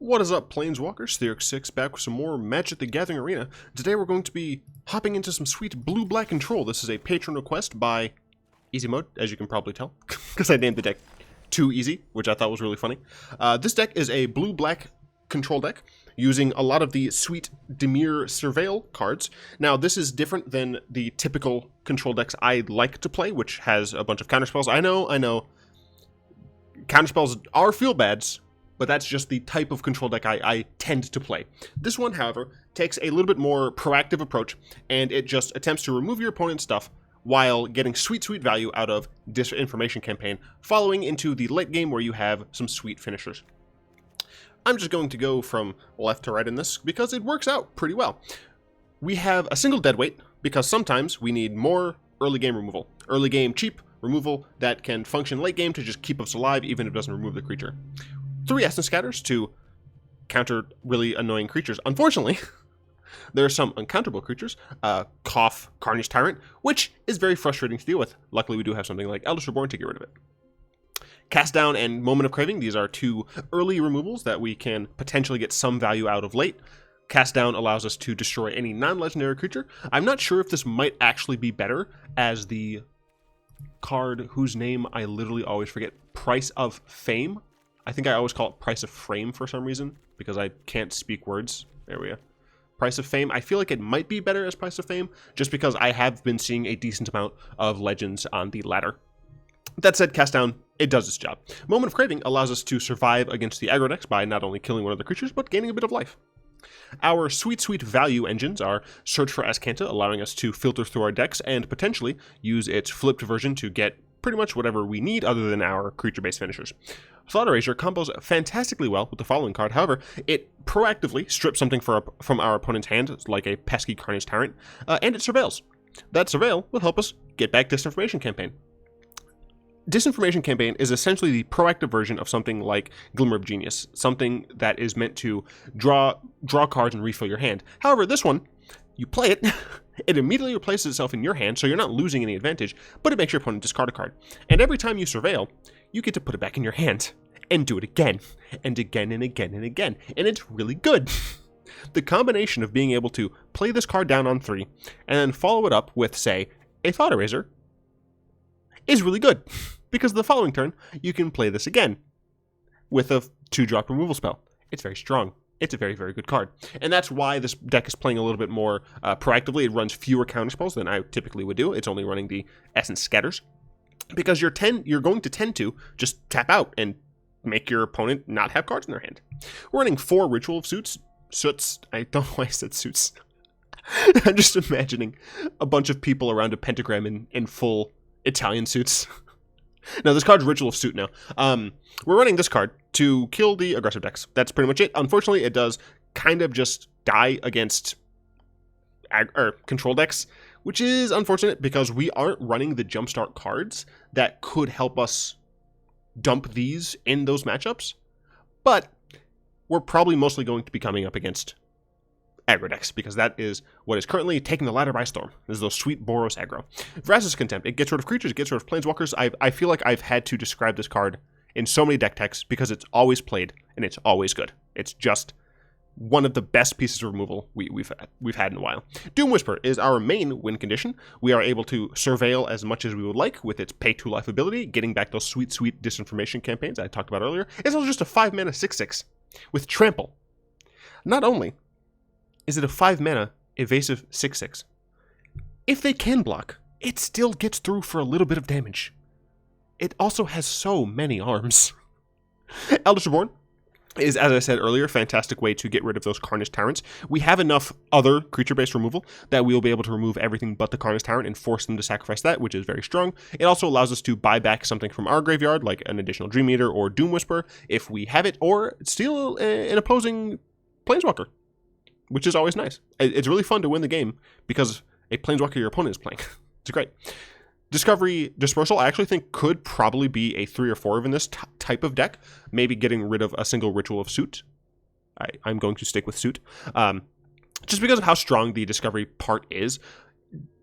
What is up, Planeswalkers? Theorix6 back with some more Magic the Gathering Arena. Today we're going to be hopping into some sweet blue-black control. This is a patron request by Easy Mode, as you can probably tell, because I named the deck 2EZ, which I thought was really funny. This deck is a blue-black control deck using a lot of the sweet Dimir Surveil cards. Now, this is different than the typical control decks I like to play, which has a bunch of counterspells. I know. Counterspells are feel-bads, but that's just the type of control deck I tend to play. This one, however, takes a little bit more proactive approach, and it just attempts to remove your opponent's stuff while getting sweet value out of Disinformation Campaign, following into the late game where you have some sweet finishers. I'm just going to go from left to right in this because it works out pretty well. We have a single deadweight because sometimes we need more early game removal. Early game cheap removal that can function late game to just keep us alive even if it doesn't remove the creature. 3 Essence Scatters to counter really annoying creatures. Unfortunately, there are some uncounterable creatures. Cough, Carnage Tyrant, which is very frustrating to deal with. Luckily, we do have something like Eldest Reborn to get rid of it. Cast Down and Moment of Craving. These are 2 early removals that we can potentially get some value out of late. Cast Down allows us to destroy any non-legendary creature. I'm not sure if this might actually be better as the card whose name I literally always forget. Price of Fame. I think I always call it Price of Frame for some reason, because I can't speak words. There we go. Price of Fame. I feel like it might be better as Price of Fame, just because I have been seeing a decent amount of legends on the ladder. That said, Cast Down, it does its job. Moment of Craving allows us to survive against the aggro decks by not only killing one of the creatures, but gaining a bit of life. Our sweet value engines are Search for Azcanta, allowing us to filter through our decks and potentially use its flipped version to get pretty much whatever we need other than our creature-based finishers. Thought Erasure combos fantastically well with the following card. However, it proactively strips something from our opponent's hand, like a pesky Carnage Tyrant, and it surveils. That surveil will help us get back Disinformation Campaign. Disinformation Campaign is essentially the proactive version of something like Glimmer of Genius, something that is meant to draw cards and refill your hand. However, this one, you play it, it immediately replaces itself in your hand, so you're not losing any advantage, but it makes your opponent discard a card. And every time you surveil, you get to put it back in your hand, and do it again, and again, and again, and again, and it's really good. The combination of being able to play this card down on 3, and then follow it up with, say, a Thought Erasure, is really good, because the following turn, you can play this again, with a 2-drop removal spell. It's very strong. It's a very good card. And that's why this deck is playing a little bit more proactively. It runs fewer counterspells than I typically would do. It's only running the Essence Scatters. Because you're going to tend to just tap out and make your opponent not have cards in their hand. We're running 4 Ritual of Soots. I don't know why I said suits. I'm just imagining a bunch of people around a pentagram in full Italian suits. Now, this card's Ritual of Soot now. We're running this card to kill the aggressive decks. That's pretty much it. Unfortunately, it does kind of just die against control decks, which is unfortunate because we aren't running the jumpstart cards that could help us dump these in those matchups. But we're probably mostly going to be coming up against aggro decks, because that is what is currently taking the ladder by storm. This is those sweet Boros aggro. Vraska's Contempt. It gets rid of creatures, it gets rid of planeswalkers. I feel like I've had to describe this card in so many deck techs because it's always played and it's always good. It's just one of the best pieces of removal we've had in a while. Doom Whisper is our main win condition. We are able to surveil as much as we would like with its pay 2 life ability, getting back those sweet Disinformation campaigns I talked about earlier. It's also just a 5-mana 6/6 with Trample. Not only is it a 5-mana evasive 6/6, if they can block, it still gets through for a little bit of damage. It also has so many arms. Eldest Reborn is, as I said earlier, a fantastic way to get rid of those Carnage Tyrants. We have enough other creature-based removal that we will be able to remove everything but the Carnage Tyrant and force them to sacrifice that, which is very strong. It also allows us to buy back something from our graveyard, like an additional Dream Eater or Doom Whisper, if we have it, or steal an opposing Planeswalker, which is always nice. It's really fun to win the game because a Planeswalker your opponent is playing. It's great. Discovery Dispersal, I actually think could probably be a 3 or 4 in this type of deck. Maybe getting rid of a single Ritual of Soot. I'm going to stick with Soot. Just because of how strong the Discovery part is,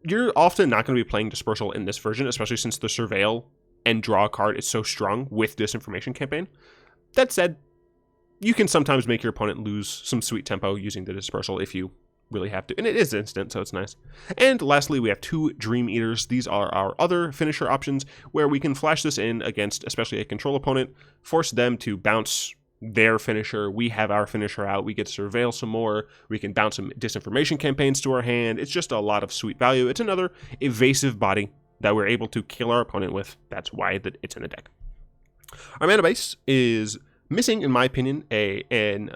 you're often not going to be playing Dispersal in this version, especially since the Surveil and Draw card is so strong with Disinformation Campaign. That said, you can sometimes make your opponent lose some sweet tempo using the Dispersal if you really have to, and it is instant, so it's nice. And lastly, we have 2 Dream Eaters. These are our other finisher options, where we can flash this in against especially a control opponent, force them to bounce their finisher. We have our finisher out. We get to surveil some more. We can bounce some Disinformation Campaigns to our hand. It's just a lot of sweet value. It's another evasive body that we're able to kill our opponent with. That's why it's in the deck. Our mana base is missing, in my opinion, an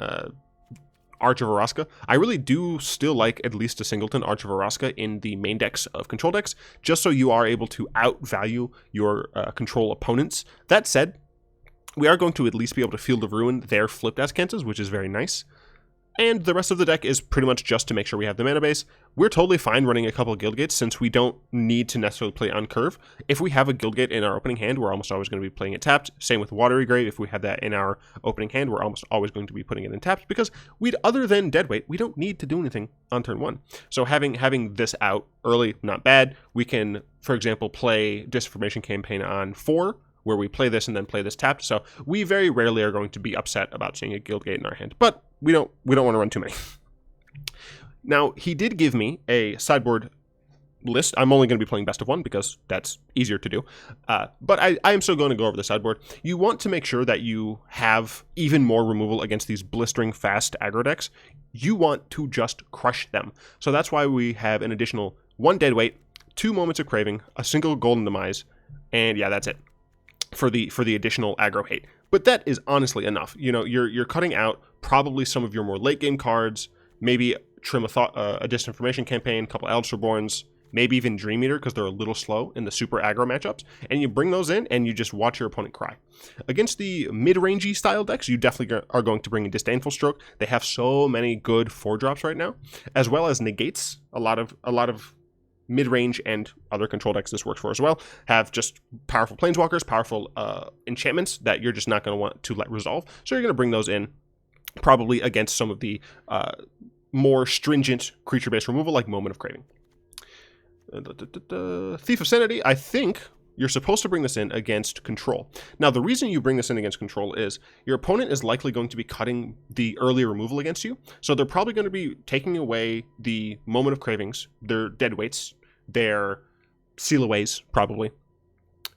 Arch of Vraska. I really do still like at least a singleton Arch of Vraska in the main decks of control decks, just so you are able to outvalue your control opponents. That said, we are going to at least be able to Field of Ruin their flipped Azcantas, which is very nice. And the rest of the deck is pretty much just to make sure we have the mana base. We're totally fine running a couple of Guildgates since we don't need to necessarily play on curve. If we have a Guildgate in our opening hand, we're almost always going to be playing it tapped. Same with Watery Grave. If we have that in our opening hand, we're almost always going to be putting it in tapped because other than Deadweight, we don't need to do anything on turn 1. So having this out early, not bad. We can, for example, play Disinformation Campaign on 4, where we play this and then play this tapped. So we very rarely are going to be upset about seeing a Guildgate in our hand, but we don't want to run too many. Now, he did give me a sideboard list. I'm only going to be playing best of 1 because that's easier to do. But I am still going to go over the sideboard. You want to make sure that you have even more removal against these blistering fast aggro decks. You want to just crush them. So that's why we have an additional 1 Deadweight, 2 Moments of Craving, a single Golden Demise, and yeah, that's it for the additional aggro hate. But that is honestly enough. You know, you're cutting out probably some of your more late game cards, maybe trim a Disinformation Campaign, a couple Eldest Reborns, maybe even Dream Eater because they're a little slow in the super aggro matchups, and you bring those in and you just watch your opponent cry. Against the mid-rangey style decks, you definitely are going to bring a Disdainful Stroke. They have so many good 4-drops right now, as well as negates. A lot of mid-range and other control decks this works for as well have just powerful planeswalkers, powerful enchantments that you're just not going to want to let resolve. So you're going to bring those in probably against some of the more stringent creature-based removal like Moment of Craving. Thief of Sanity, I think you're supposed to bring this in against control. Now, the reason you bring this in against control is your opponent is likely going to be cutting the early removal against you. So they're probably going to be taking away the Moment of Cravings, their Deadweights, their Seal-Aways, probably,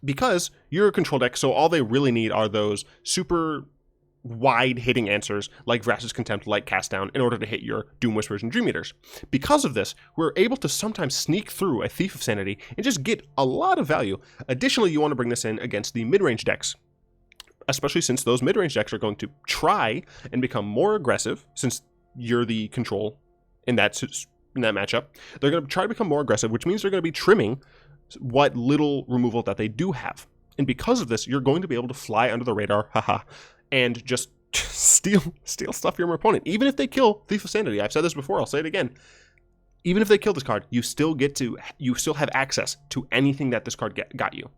because you're a control deck, so all they really need are those super wide hitting answers like Vraska's Contempt, like Cast Down, in order to hit your Doom Whisperers and Dream Eaters. Because of this, we're able to sometimes sneak through a Thief of Sanity and just get a lot of value. Additionally, you want to bring this in against the mid-range decks, especially since those mid-range decks are going to try and become more aggressive since you're the control in that matchup. They're going to try to become more aggressive, which means they're going to be trimming what little removal that they do have. And because of this, you're going to be able to fly under the radar, and just steal stuff from your opponent. Even if they kill Thief of Sanity, I've said this before, I'll say it again. Even if they kill this card, you still have access to anything that this card got you.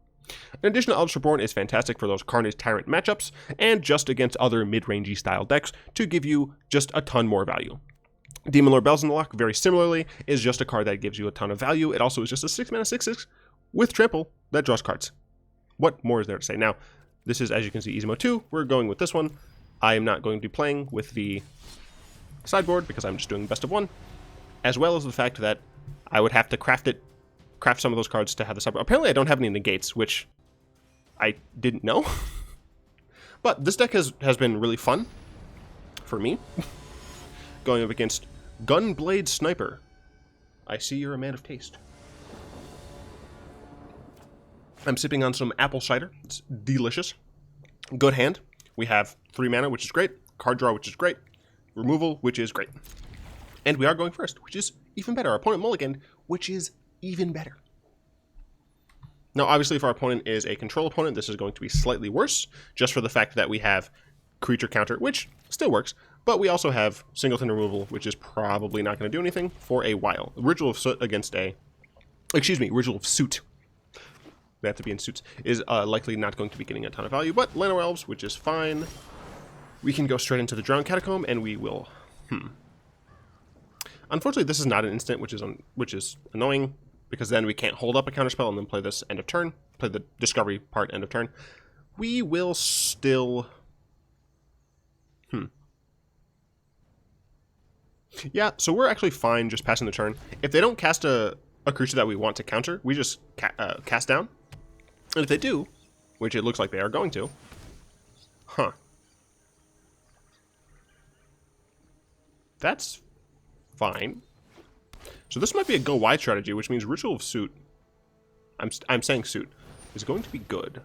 An additional Eldest Reborn is fantastic for those Carnage Tyrant matchups, and just against other mid-rangey style decks to give you just a ton more value. Demon Lord Bells in the Lock, very similarly, is just a card that gives you a ton of value. It also is just a 6-mana 6/6 with Trample that draws cards. What more is there to say? Now, this is, as you can see, Easy Mode 2. We're going with this one. I am not going to be playing with the sideboard because I'm just doing best of 1, as well as the fact that I would have to craft some of those cards to have the sideboard. Apparently, I don't have any negates, which I didn't know. But this deck has been really fun for me. Going up against Gunblade Sniper. I see you're a man of taste. I'm sipping on some apple cider. It's delicious. Good hand. We have 3 mana, which is great. Card draw, which is great. Removal, which is great. And we are going first, which is even better. Our opponent mulliganed, which is even better. Now, obviously, if our opponent is a control opponent, this is going to be slightly worse, just for the fact that we have creature counter, which still works, but we also have singleton removal, which is probably not going to do anything for a while. Ritual of Soot against Ritual of Soot. They have to be in suits, is likely not going to be getting a ton of value, but Llanowar Elves, which is fine. We can go straight into the Drowned Catacomb, and we will... Unfortunately, this is not an instant, which is annoying, because then we can't hold up a counterspell and then play this end of turn, play the discovery part end of turn. We will still... Yeah, so we're actually fine just passing the turn. If they don't cast a creature that we want to counter, we just cast down. And if they do, which it looks like they are going to, that's fine. So this might be a go wide strategy, which means Ritual of Soot, I'm saying Soot, is going to be good.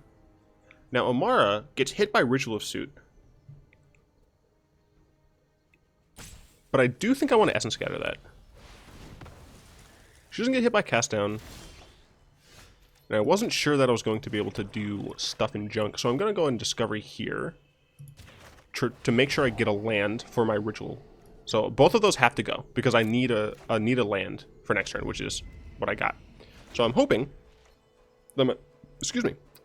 Now Amara gets hit by Ritual of Soot. But I do think I want to Essence Scatter that. She doesn't get hit by Cast Down. And I wasn't sure that I was going to be able to do stuff in junk, so I'm going to go and Discovery here to make sure I get a land for my Ritual. So both of those have to go, because I need a land for next turn, which is what I got. So I'm hoping that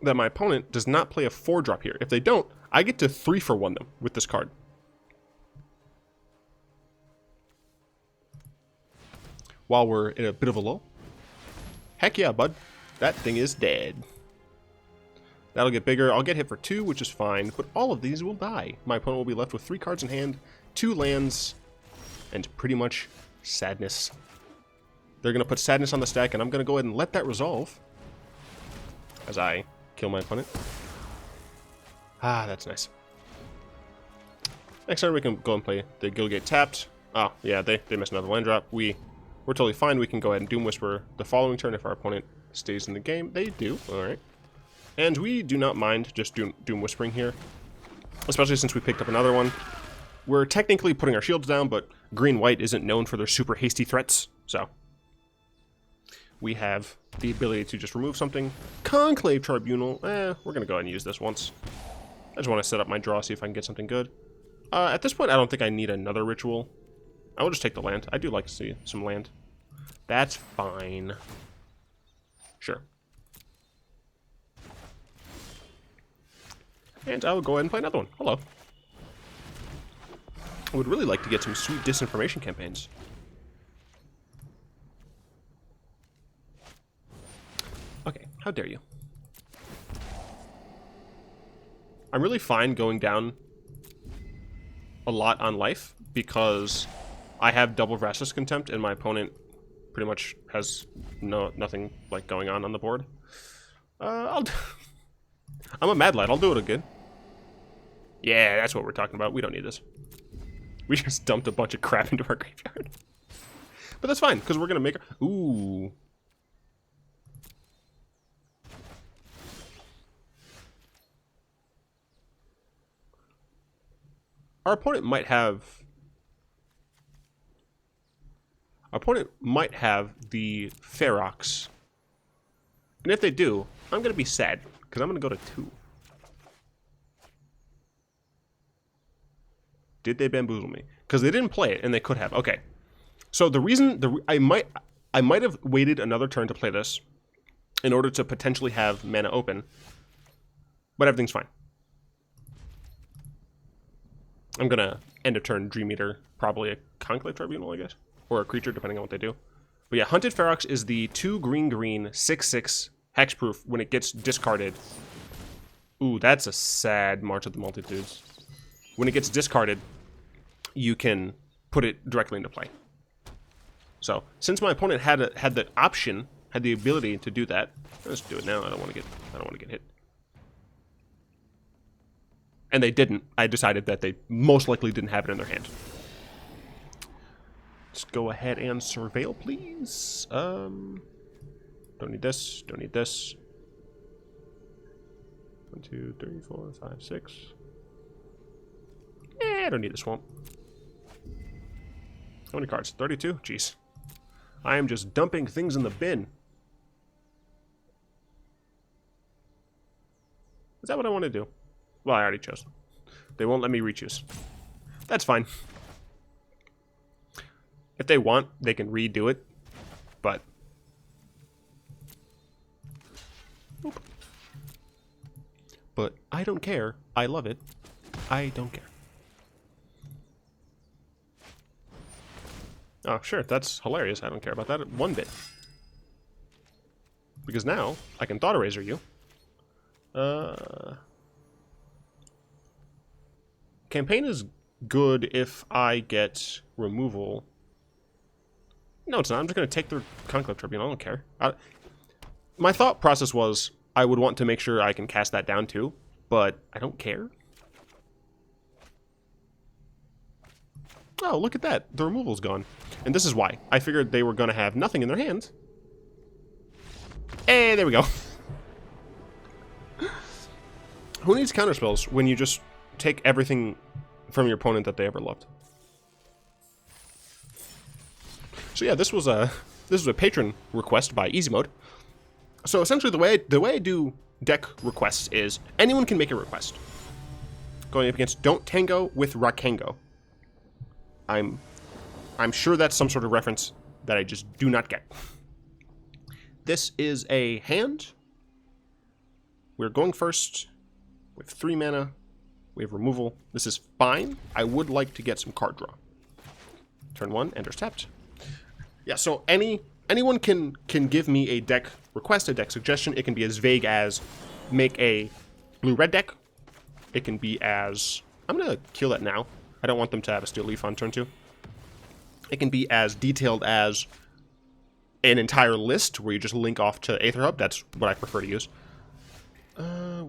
that my opponent does not play a 4-drop here. If they don't, I get to 3-for-1 them with this card. While we're in a bit of a lull. Heck yeah, bud. That thing is dead. That'll get bigger. I'll get hit for 2, which is fine, but all of these will die. My opponent will be left with 3 cards in hand, 2 lands, and pretty much sadness. They're going to put sadness on the stack, and I'm going to go ahead and let that resolve as I kill my opponent. Ah, that's nice. Next turn we can go and play the Guildgate tapped. Oh, yeah, they missed another land drop. We're totally fine. We can go ahead and Doom Whisper the following turn if our opponent stays in the game. They do. Alright. And we do not mind just Doom Whispering here. Especially since we picked up another one. We're technically putting our shields down, but green-white isn't known for their super hasty threats. So we have the ability to just remove something. Conclave Tribunal. We're going to go ahead and use this once. I just want to set up my draw, see if I can get something good. At this point, I don't think I need another Ritual. I will just take the land. I do like to see some land. That's fine. Sure. And I will go ahead and play another one. Hello. I would really like to get some sweet Disinformation campaigns. Okay, how dare you. I'm really fine going down a lot on life because I have double Vraska's Contempt and my opponent pretty much has nothing like going on the board. I'm a mad lad. I'll do it again. Yeah, that's what we're talking about. We don't need this. We just dumped a bunch of crap into our graveyard. But that's fine, because we're going to make... Ooh. Our opponent might have... Our opponent might have the Ferox. And if they do, I'm going to be sad, because I'm going to go to 2. Did they bamboozle me? Because they didn't play it, and they could have. Okay. So the reason... I might have waited another turn to play this in order to potentially have mana open. But everything's fine. I'm going to end a turn Dream Eater. Probably a Conclave Tribunal, I guess. Or a creature, depending on what they do. But yeah, Hunted Ferox is the 2 green 6/6 hexproof when it gets discarded. Ooh, that's a sad March of the Multitudes. When it gets discarded, you can put it directly into play. So, since my opponent had the option, had the ability to do that, let's do it now. I don't want to get hit. And they didn't. I decided that they most likely didn't have it in their hand. Let's go ahead and surveil, please. Don't need this. Don't need this. 1, 2, 3, 4, 5, 6. I don't need the swamp. How many cards? 32? Jeez. I am just dumping things in the bin. Is that what I want to do? Well, I already chose. They won't let me re-choose. That's fine. If they want, they can redo it. But... Oop. But I don't care. I love it. I don't care. Oh, sure, that's hilarious. I don't care about that one bit. Because now, I can Thought Erasure you. Campaign is good if I get removal. No, it's not. I'm just going to take their Conclave Tribunal. I don't care. My thought process was I would want to make sure I can cast that down too, but I don't care. Oh, look at that. The removal's gone. And this is why. I figured they were going to have nothing in their hand. Hey, there we go. Who needs counterspells when you just take everything from your opponent that they ever loved? So yeah, this was a patron request by Easy Mode. So essentially the way I do deck requests is anyone can make a request. Going up against Don't Tango with Rakengo. I'm sure that's some sort of reference that I just do not get. This is a hand. We're going first with 3 mana. We have removal. This is fine. I would like to get some card draw. Turn 1, enters tapped. Yeah, so anyone can give me a deck request, a deck suggestion. It can be as vague as make a blue-red deck. It can be as... I'm going to kill that now. I don't want them to have a Steel Leaf on turn 2. It can be as detailed as an entire list where you just link off to Aether Hub. That's what I prefer to use. I'm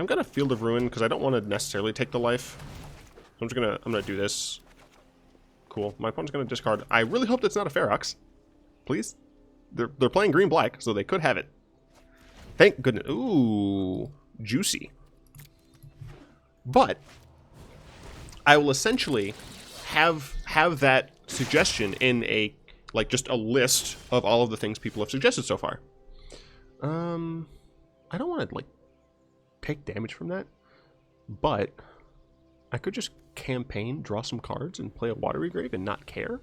gonna Field of Ruin because I don't want to necessarily take the life. So I'm gonna do this. Cool. My opponent's gonna discard. I really hope that's not a Ferox. Please. They're playing green-black, so they could have it. Thank goodness. Ooh, juicy. But I will essentially have that suggestion in a just a list of all of the things people have suggested so far. I don't want to take damage from that, but I could just campaign, draw some cards, and play a Watery Grave and not care.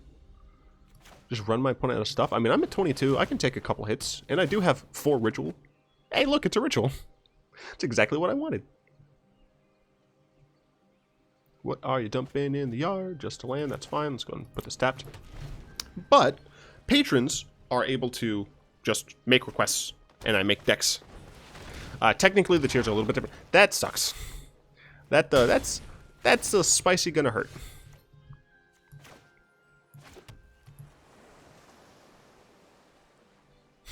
Just run my opponent out of stuff. I mean, I'm at 22. I can take a couple hits, and I do have 4 Ritual. Hey, look, it's a Ritual. It's exactly what I wanted. What are you dumping in the yard? Just a land. That's fine. Let's go and put this tapped. But patrons are able to just make requests, and I make decks. Technically, the tiers are a little bit different. That sucks. That's a spicy gonna hurt.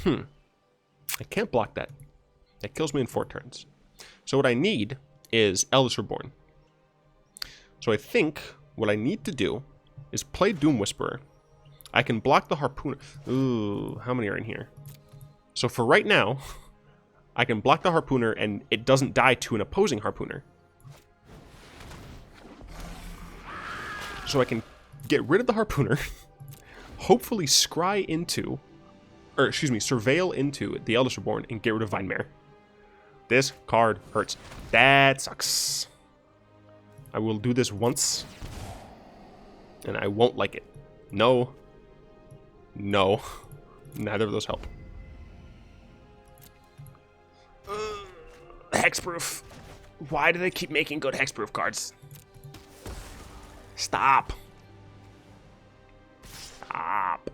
I can't block that. That kills me in 4 turns. So what I need is Eldest Reborn. So I think what I need to do is play Doom Whisperer. I can block the Harpooner. Ooh, how many are in here? So for right now, I can block the Harpooner and it doesn't die to an opposing Harpooner. So I can get rid of the Harpooner, hopefully surveil into the Eldest Reborn and get rid of Vinemare. This card hurts. That sucks. I will do this once, and I won't like it. No. No. Neither of those help. Hexproof. Why do they keep making good hexproof cards? Stop. Stop.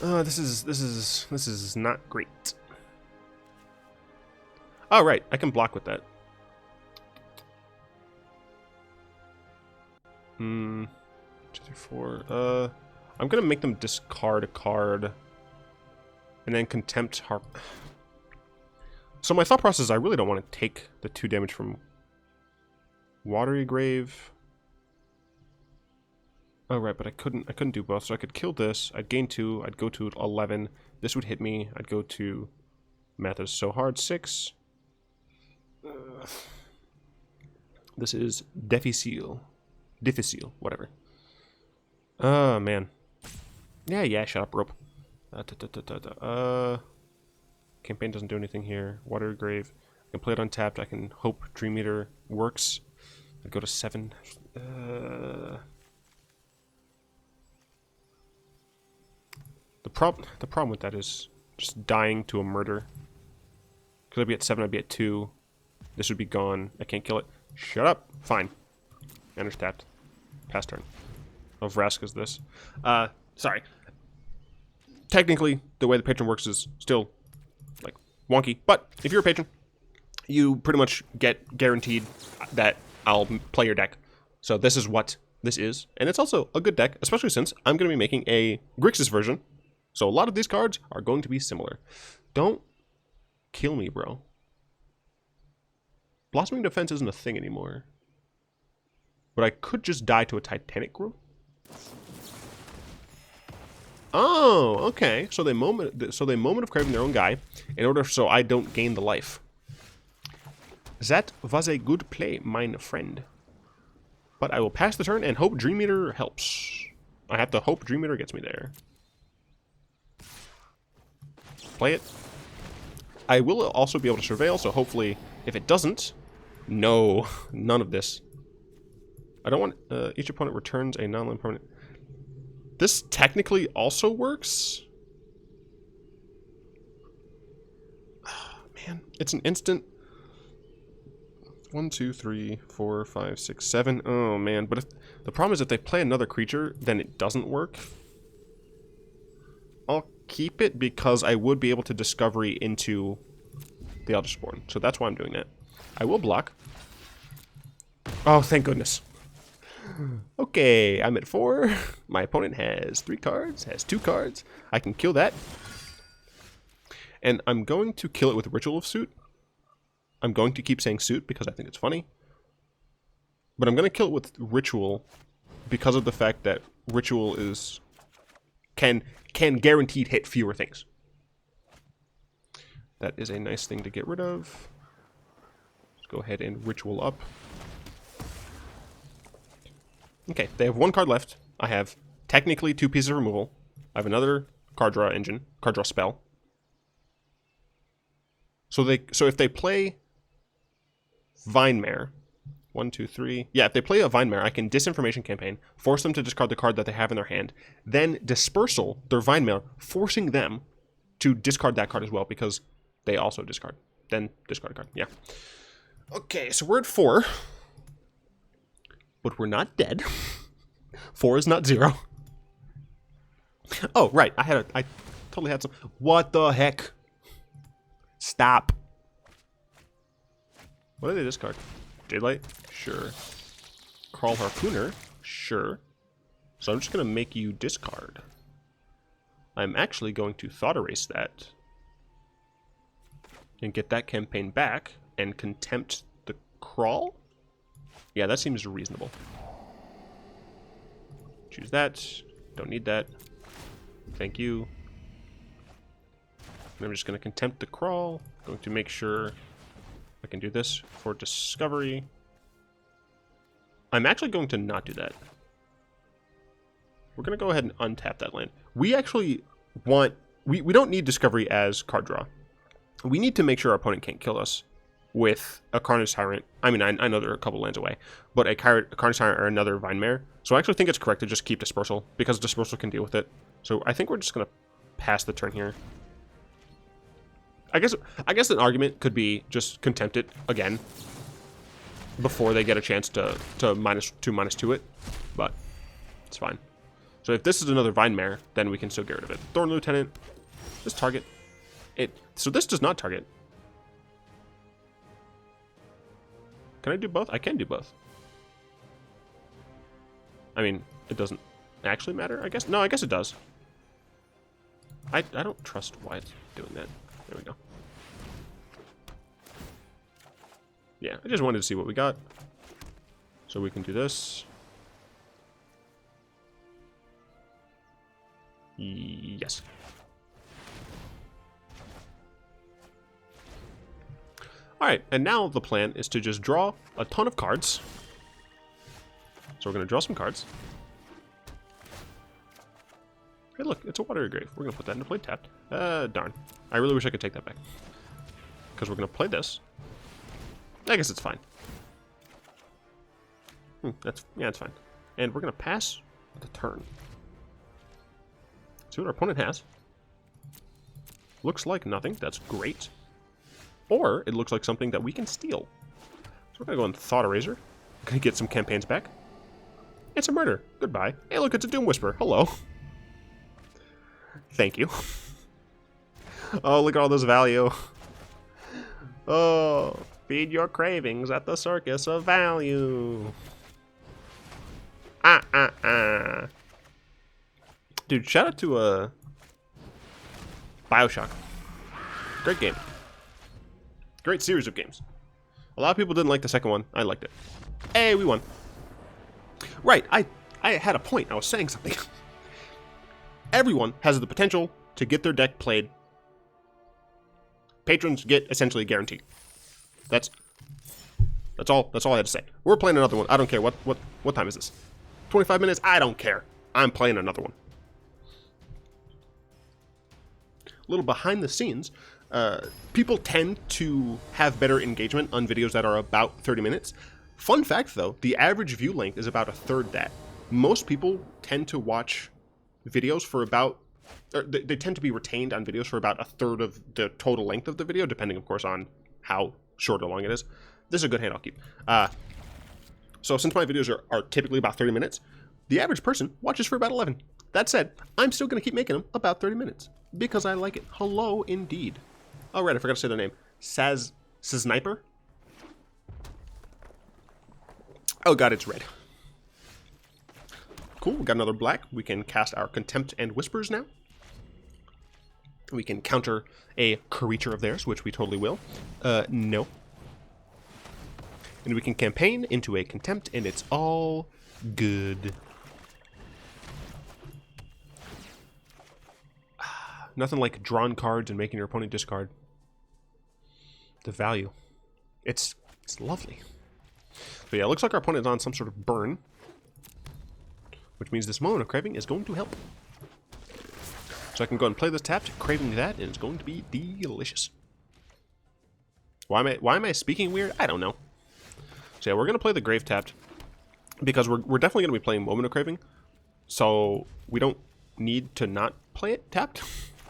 This is not great. Oh, right. I can block with that. 2, 3, 4. I'm gonna make them discard a card, and then Contempt Harp. So my thought process is I really don't want to take the 2 damage from Watery Grave. Oh right, but I couldn't do both. So I could kill this. I'd gain 2. I'd go to 11. This would hit me. I'd go to math is so hard 6. This is difficile, whatever. Oh man. Yeah. Shut up, rope. Campaign doesn't do anything here. Watery Grave. I can play it untapped. I can hope Dream Eater works. I'd go to 7. The problem with that is just dying to a murder. Because I'd be at 7, I'd be at 2. This would be gone. I can't kill it. Shut up. Fine. Enters tapped. Pass turn. Oh, Vraska's this. Sorry. Technically, the way the patron works is still, wonky. But if you're a patron, you pretty much get guaranteed that I'll play your deck. So this is what this is. And it's also a good deck, especially since I'm going to be making a Grixis version. So a lot of these cards are going to be similar. Don't kill me, bro. Blossoming Defense isn't a thing anymore. But I could just die to a Titanic Growth. Oh, okay. So they moment of Craving their own guy in order so I don't gain the life. That was a good play, mine friend. But I will pass the turn and hope Dream Eater helps. I have to hope Dream Eater gets me there. Play it. I will also be able to Surveil, so hopefully, if it doesn't, no, none of this. I don't want, each opponent returns a non-land permanent. This technically also works. Oh, man, it's an instant. 1, 2, 3, 4, 5, 6, 7. Oh, man, but if, the problem is if they play another creature, then it doesn't work. I'll keep it because I would be able to Discovery into the Eldest Reborn. So that's why I'm doing that. I will block. Oh, thank goodness. Okay, I'm at 4. My opponent has 3 cards, has 2 cards. I can kill that. And I'm going to kill it with Ritual of Soot. I'm going to keep saying Soot because I think it's funny. But I'm going to kill it with Ritual because of the fact that Ritual is can guaranteed hit fewer things. That is a nice thing to get rid of. Let's go ahead and Ritual up. Okay, they have 1 card left. I have technically 2 pieces of removal. I have another card draw engine, card draw spell. So if they play Vinemare, 1, 2, 3. Yeah, if they play a Vinemare, I can Disinformation Campaign, force them to discard the card that they have in their hand, then Dispersal their Vinemare, forcing them to discard that card as well because they also discard. Then discard a card. Yeah. Okay, so we're at 4. But we're not dead. 4 is not 0. Oh, right. I totally had some. What the heck? Stop. What did they discard? Daylight? Sure. Crawl Harpooner? Sure. So I'm just going to make you discard. I'm actually going to Thought Erase that. And get that campaign back. And Contempt the Crawl? Yeah, that seems reasonable. Choose that. Don't need that. Thank you. And I'm just going to Contempt the Crawl. Going to make sure I can do this for Discovery. I'm actually going to not do that. We're going to go ahead and untap that land. We actually want... We don't need Discovery as card draw. We need to make sure our opponent can't kill us with a Carnage Tyrant. I mean, I know they're a couple lands away, but a Carnage Tyrant or another Vinemare. So I actually think it's correct to just keep Dispersal, because Dispersal can deal with it. So I think we're just going to pass the turn here. I guess an argument could be just Contempt it again before they get a chance to -2/-2 it, but it's fine. So if this is another Vinemare, then we can still get rid of it. Thorn Lieutenant, this target it. So this does not target. Can I do both? I can do both. I mean, it doesn't actually matter, I guess. No, I guess it does. I don't trust why it's doing that. There we go. Yeah, I just wanted to see what we got. So we can do this. Yes. Alright, and now the plan is to just draw a ton of cards. So we're going to draw some cards. Hey look, it's a Watery Grave. We're going to put that into play tapped. Darn. I really wish I could take that back. Because we're going to play this. I guess it's fine. Yeah, it's fine. And we're going to pass the turn. See what our opponent has. Looks like nothing. That's great. Or it looks like something that we can steal. So we're going to go in Thought Erasure. Going to get some campaigns back. It's a murder. Goodbye. Hey, look, it's a Doom Whisper. Hello. Thank you. Oh, look at all this value. Oh, Feed your cravings at the circus of value. Dude, shout out to Bioshock. Great game. Great series of games. A lot of people didn't like the second one. I liked it. Hey, we won. Right, I had a point. I was saying something. Everyone has the potential to get their deck played. Patrons get essentially guaranteed. That's all I had to say. We're playing another one. I don't care. What time is this? 25 minutes? I don't care. I'm playing another one. A little behind the scenes. People tend to have better engagement on videos that are about 30 minutes. Fun fact, though, the average view length is about a third that. Most people tend to watch videos for about, or they tend to be retained on videos for about a third of the total length of the video, depending, of course, on how short or long it is. This is a good hand I'll keep. So since my videos are typically about 30 minutes, the average person watches for about 11. That said, I'm still going to keep making them about 30 minutes because I like it. Hello, indeed. Oh, right, I forgot to say their name. Sniper? Oh god, it's red. Cool, we got another black. We can cast our Contempt and Whispers now. We can counter a creature of theirs, which we totally will. No. And we can campaign into a Contempt, and it's all good. Nothing like drawing cards and making your opponent discard. The value. It's lovely. But yeah, it looks like our opponent is on some sort of burn, which means this Moment of Craving is going to help. So I can go and play this tapped, craving that, and it's going to be delicious. Why am I speaking weird? I don't know. So yeah, we're going to play the Grave tapped, because we're definitely going to be playing Moment of Craving, so we don't need to not play it tapped.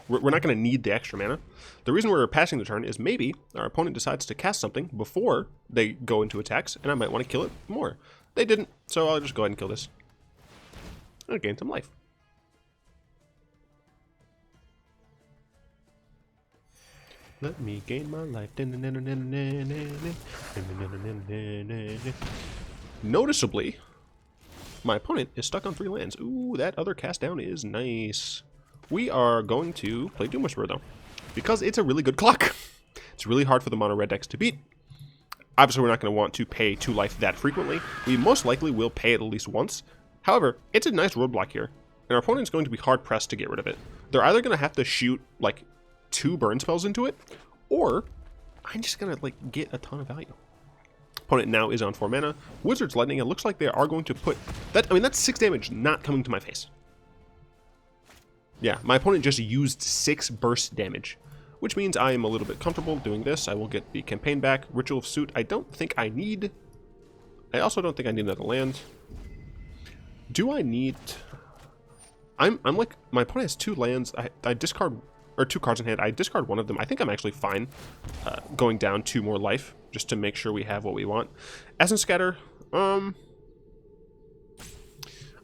We're not going to need the extra mana. The reason we're passing the turn is maybe our opponent decides to cast something before they go into attacks, and I might want to kill it more. They didn't, so I'll just go ahead and kill this. And gain some life. Let me gain my life. Noticeably, my opponent is stuck on 3 lands. Ooh, that other cast down is nice. We are going to play Doom Whisperer, though, because it's a really good clock. It's really hard for the mono red decks to beat. Obviously, we're not going to want to pay 2 life that frequently. We most likely will pay it at least once. However, it's a nice roadblock here, and our opponent's going to be hard-pressed to get rid of it. They're either going to have to shoot, like, 2 burn spells into it, or I'm just going to, like, get a ton of value. Opponent now is on 4 mana. Wizard's Lightning, it looks like they are going to put... that. I mean, that's 6 damage not coming to my face. Yeah, my opponent just used 6 burst damage, which means I am a little bit comfortable doing this. I will get the campaign back. Ritual of Soot, I don't think I need. I also don't think I need another land. Do I need... I'm like, my opponent has 2 lands. I discard, or 2 cards in hand. I discard one of them. I think I'm actually fine going down 2 more life, just to make sure we have what we want. Essence Scatter, I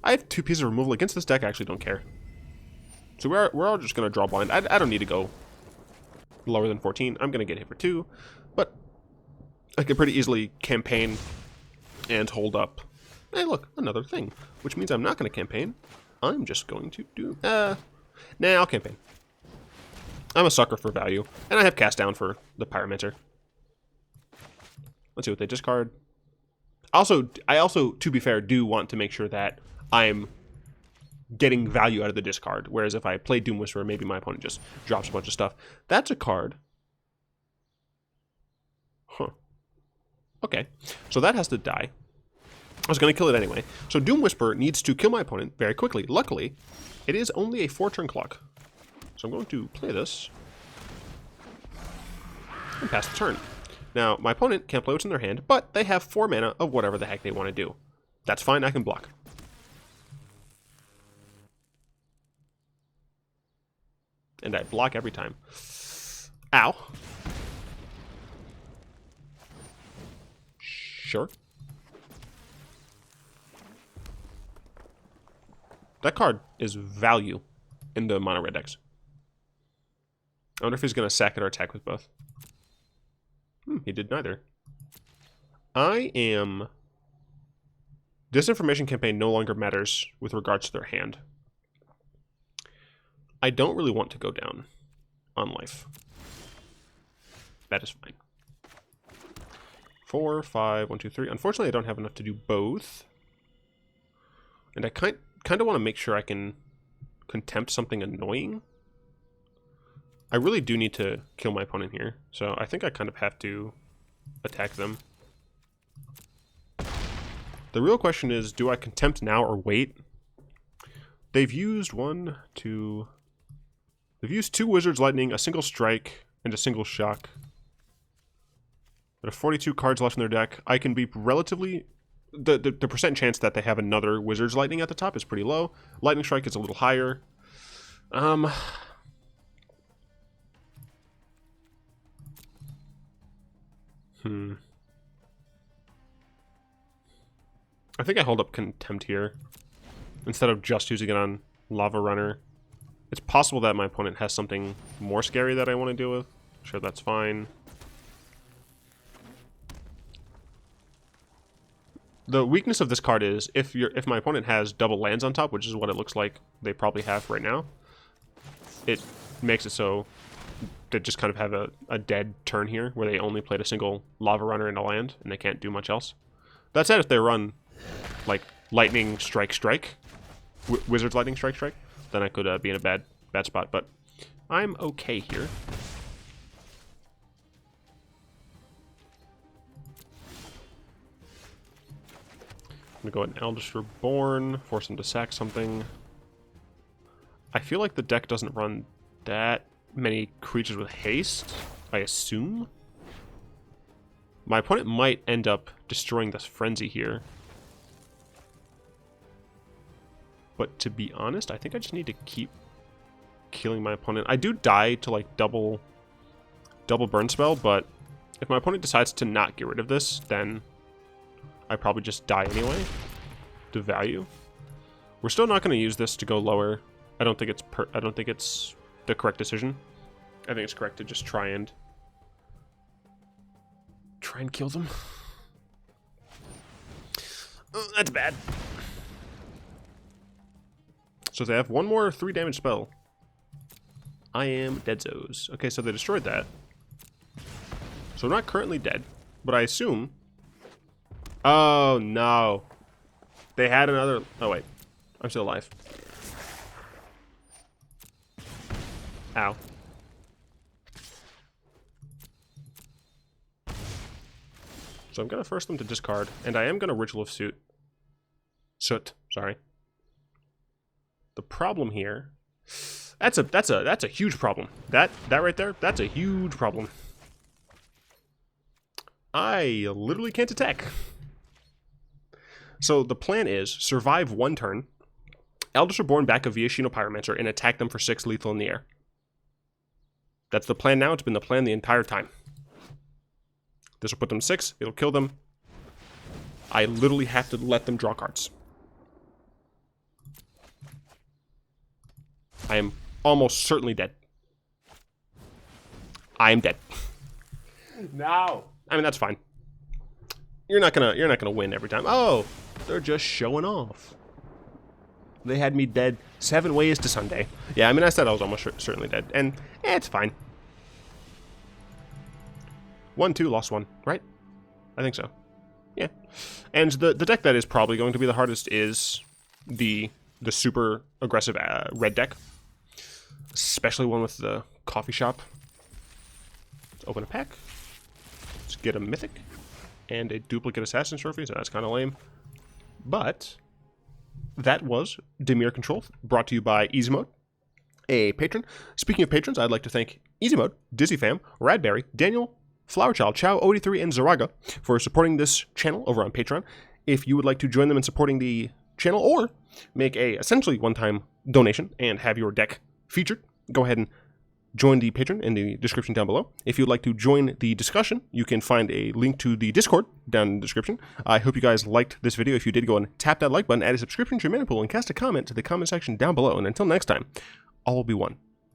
have 2 pieces of removal. Against this deck, I actually don't care. So we're all just going to draw blind. I don't need to go lower than 14. I'm going to get hit for 2. But I can pretty easily campaign and hold up. Hey, look, another thing. Which means I'm not going to campaign. I'm just going to do... nah, I'll campaign. I'm a sucker for value. And I have cast down for the Pyromancer. Let's see what they discard. I also, to be fair, do want to make sure that I'm getting value out of the discard, whereas if I play Doom Whisperer, maybe my opponent just drops a bunch of stuff. That's a card. Huh. Okay, so that has to die. I was going to kill it anyway. So Doom Whisperer needs to kill my opponent very quickly. Luckily, it is only a 4-turn clock. So I'm going to play this and pass the turn. Now, my opponent can't play what's in their hand, but they have 4 mana of whatever the heck they want to do. That's fine, I can block. And I block every time. Ow. Sure. That card is value in the mono red decks. I wonder if he's going to sack it or attack with both. He did neither. I am... Disinformation Campaign no longer matters with regards to their hand. I don't really want to go down on life. That is fine. 4, 5, 1, 2, 3. Unfortunately, I don't have enough to do both. And I kind of want to make sure I can contempt something annoying. I really do need to kill my opponent here, so I think I kind of have to attack them. The real question is, do I contempt now or wait? They've used They've used 2 Wizard's Lightning, a single Strike, and a single Shock. There are 42 cards left in their deck. I can be relatively... The percent chance that they have another Wizard's Lightning at the top is pretty low. Lightning Strike is a little higher. I think I hold up Contempt here instead of just using it on Lava Runner. It's possible that my opponent has something more scary that I want to deal with. Sure, that's fine. The weakness of this card is if my opponent has double lands on top, which is what it looks like they probably have right now, it makes it so they just kind of have a dead turn here where they only played a single Lava Runner and a land and they can't do much else. That said, if they run like Lightning Strike, Wizard's Lightning Strike, then I could be in a bad spot, but I'm okay here. I'm gonna go ahead and Eldest Reborn, force him to sack something. I feel like the deck doesn't run that many creatures with haste, I assume. My opponent might end up destroying this Frenzy here. But to be honest, I think I just need to keep killing my opponent. I do die to like double burn spell, but if my opponent decides to not get rid of this, then I probably just die anyway to value. We're still not going to use this to go lower. I don't think it's the correct decision. I think it's correct to just try and kill them. Oh, that's bad. So they have one more 3 damage spell. I am deadzos. Okay, so they destroyed that. So I'm not currently dead, but I assume... Oh, no. They had another... Oh, wait. I'm still alive. Ow. So I'm going to force them to discard, and I am going to Ritual of Soot. Soot, sorry. The problem here... That's a huge problem. That right there, that's a huge problem. I literally can't attack. So the plan is survive 1 turn, Eldest Reborn back a Viashino Pyromancer, and attack them for 6 lethal in the air. That's the plan now. It's been the plan the entire time. This will put them 6. It'll kill them. I literally have to let them draw cards. I am almost certainly dead. I am dead. No. I mean, that's fine. You're not gonna win every time. Oh, they're just showing off. They had me dead 7 ways to Sunday. Yeah, I mean, I said I was almost certainly dead, and it's fine. 1, 2, lost 1, right? I think so. Yeah. And the deck that is probably going to be the hardest is the super aggressive red deck, especially one with the coffee shop. Let's open a pack. Let's get a mythic and a duplicate assassin trophy, so that's kind of lame. But that was Dimir Control, brought to you by Easy Mode, a patron. Speaking of patrons, I'd like to thank Easy Mode, Dizzy Fam, Radberry, Daniel, Flowerchild, Chow, OD3, and Zaraga for supporting this channel over on Patreon. If you would like to join them in supporting the channel or make a essentially one-time donation and have your deck featured, go ahead and join the Patreon in the description down below. If you'd like to join the discussion, you can find a link to the Discord down in the description. I hope you guys liked this video. If you did, go and tap that like button, add a subscription to your mana pool, and cast a comment to the comment section down below. And until next time, all will be one.